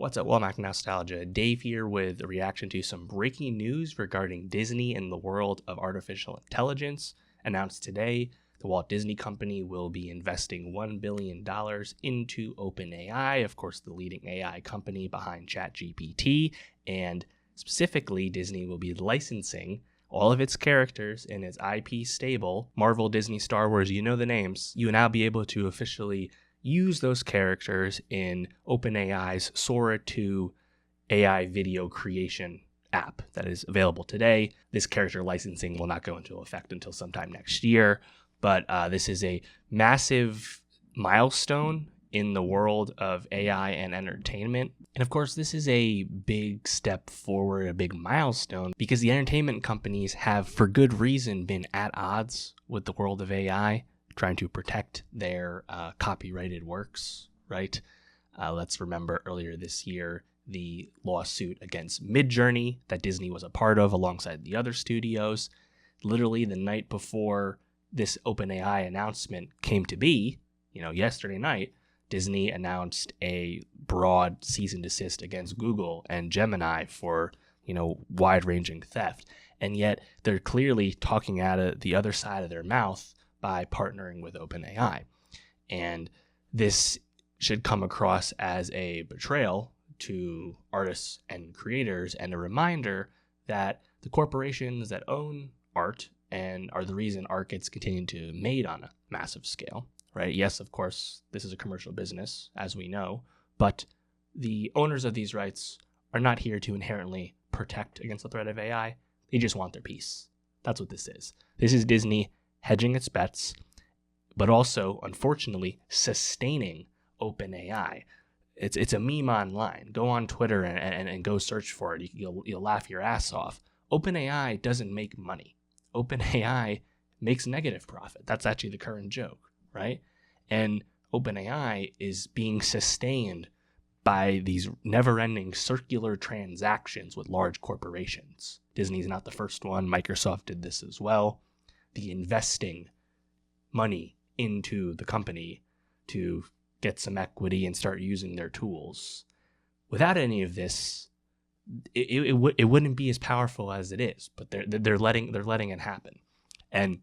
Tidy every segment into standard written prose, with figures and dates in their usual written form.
What's up? Welcome back to Nowstalgia. Dave here with a reaction to some breaking news regarding Disney and the world of artificial intelligence. Announced today, the Walt Disney Company will be investing $1 billion into OpenAI, of course, the leading AI company behind ChatGPT, and specifically, Disney will be licensing all of its characters in its IP stable, Marvel, Disney, Star Wars, you know the names. You will now be able to officially use those characters in OpenAI's Sora 2 AI video creation app that is available today. This character licensing will not go into effect until sometime next year, but this is a massive milestone in the world of AI and entertainment. And of course, this is a big step forward, a big milestone, because the entertainment companies have, for good reason, been at odds with the world of AI, trying to protect their copyrighted works, right? Let's remember earlier this year, the lawsuit against Midjourney that Disney was a part of alongside the other studios. Literally the night before this OpenAI announcement came to be, yesterday night, Disney announced a broad cease and desist against Google and Gemini for, wide-ranging theft. And yet they're clearly talking out of the other side of their mouth by partnering with OpenAI. And this should come across as a betrayal to artists and creators and a reminder that the corporations that own art and are the reason art gets continued to be made on a massive scale, right? Yes, of course, this is a commercial business, as we know, but the owners of these rights are not here to inherently protect against the threat of AI. They just want their piece. That's what this is. This is Disney hedging its bets, but also, unfortunately, sustaining OpenAI. It's a meme online. Go on Twitter and go search for it. You'll laugh your ass off. OpenAI doesn't make money. OpenAI makes negative profit. That's actually the current joke, right? And OpenAI is being sustained by these never-ending circular transactions with large corporations. Disney's not the first one. Microsoft did this as well. The investing money into the company to get some equity and start using their tools. Without any of this, it wouldn't be as powerful as it is. But they're letting it happen, and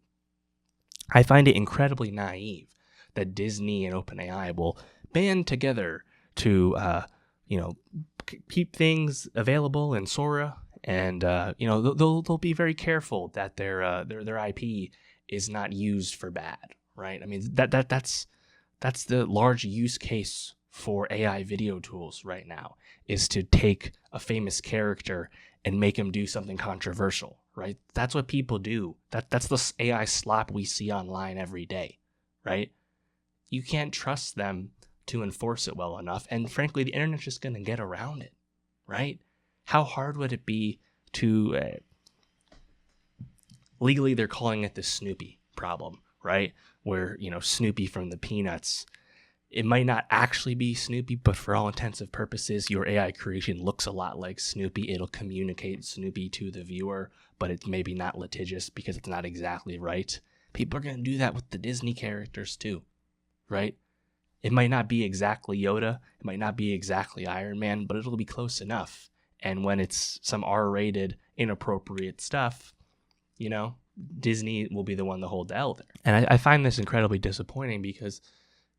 I find it incredibly naive that Disney and OpenAI will band together to keep things available in Sora. And they'll be very careful that their IP is not used for bad, right? I mean that's the large use case for AI video tools right now, is to take a famous character and make him do something controversial, right? That's what people do. That's the AI slop we see online every day, right? You can't trust them to enforce it well enough, and frankly, the internet's just going to get around it, right? How hard would it be to legally they're calling it the Snoopy problem, right? Where, Snoopy from the Peanuts, it might not actually be Snoopy, but for all intents and purposes, your AI creation looks a lot like Snoopy. It'll communicate Snoopy to the viewer, but it's maybe not litigious because it's not exactly right. People are going to do that with the Disney characters too, right? It might not be exactly Yoda, it might not be exactly Iron Man, but it'll be close enough. And when it's some R-rated, inappropriate stuff, Disney will be the one to hold the L there. And I find this incredibly disappointing because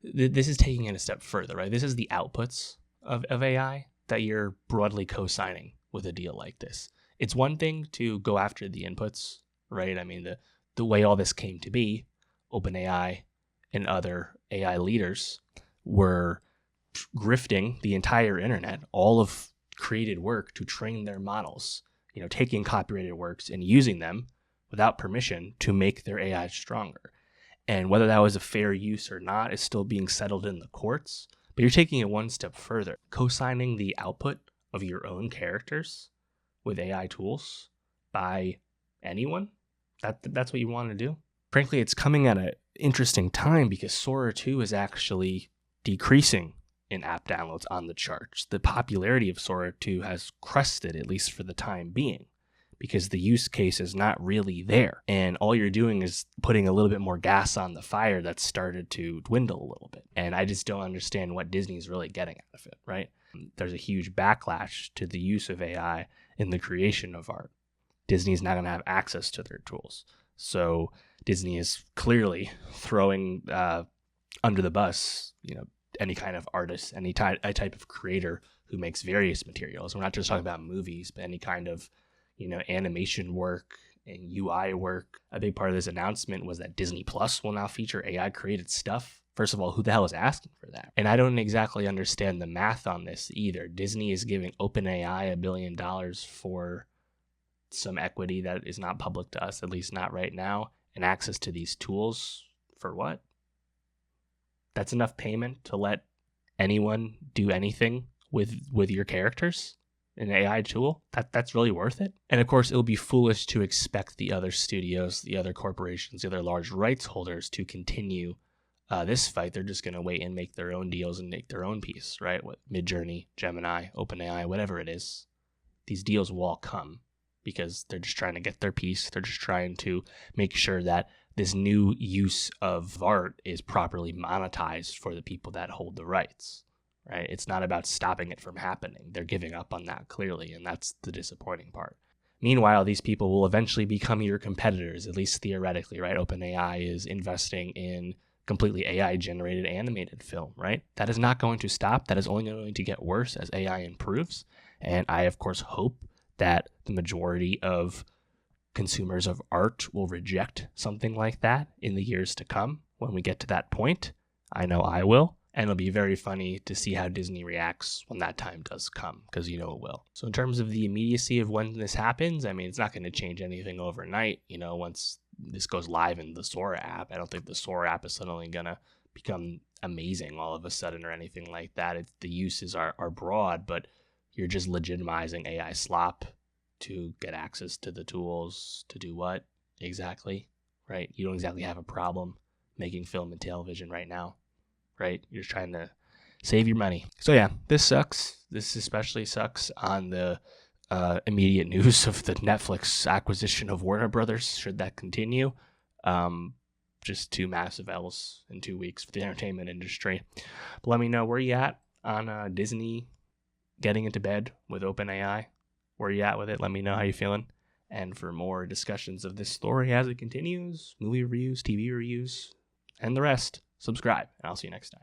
this is taking it a step further, right? This is the outputs of AI that you're broadly co-signing with a deal like this. It's one thing to go after the inputs, right? I mean, the way all this came to be, OpenAI and other AI leaders were grifting the entire internet, all of created work to train their models, taking copyrighted works and using them without permission to make their AI stronger. And whether that was a fair use or not is still being settled in the courts. But you're taking it one step further, co-signing the output of your own characters with AI tools by anyone. That's what you want to do. Frankly, it's coming at an interesting time because Sora 2 is actually decreasing in app downloads on the charts. The popularity of Sora 2 has crested, at least for the time being, because the use case is not really there. And all you're doing is putting a little bit more gas on the fire that's started to dwindle a little bit. And I just don't understand what Disney's really getting out of it, right? There's a huge backlash to the use of AI in the creation of art. Disney's not going to have access to their tools. So Disney is clearly throwing under the bus, any kind of artist, any type of creator who makes various materials. We're not just talking about movies, but any kind of, animation work and UI work. A big part of this announcement was that Disney Plus will now feature AI created stuff. First of all, who the hell is asking for that? And I don't exactly understand the math on this either. Disney is giving OpenAI $1 billion for some equity that is not public to us, at least not right now, and access to these tools for what? That's enough payment to let anyone do anything with your characters? An AI tool? That's really worth it? And of course, it will be foolish to expect the other studios, the other corporations, the other large rights holders to continue this fight. They're just going to wait and make their own deals and make their own piece, right? What Midjourney, Gemini, OpenAI, whatever it is. These deals will all come because they're just trying to get their piece. They're just trying to make sure that this new use of art is properly monetized for the people that hold the rights, right? It's not about stopping it from happening. They're giving up on that clearly, and that's the disappointing part. Meanwhile, these people will eventually become your competitors, at least theoretically, right? OpenAI is investing in completely AI-generated animated film, right? That is not going to stop. That is only going to get worse as AI improves. And I, of course, hope that the majority of consumers of art will reject something like that in the years to come. When we get to that point, I know I will. And it'll be very funny to see how Disney reacts when that time does come, because it will. So in terms of the immediacy of when this happens, it's not going to change anything overnight. Once this goes live in the Sora app, I don't think the Sora app is suddenly going to become amazing all of a sudden or anything like that. The uses are broad, but you're just legitimizing AI slop to get access to the tools to do what exactly, right? You don't exactly have a problem making film and television right now, right? You're just trying to save your money. So yeah, this sucks. This especially sucks on the immediate news of the Netflix acquisition of Warner Brothers, should that continue. Just 2 massive L's in 2 weeks for the entertainment industry. But let me know where you at on Disney getting into bed with OpenAI. Where you at with it? Let me know how you're feeling. And for more discussions of this story as it continues, movie reviews, TV reviews, and the rest, subscribe, and I'll see you next time.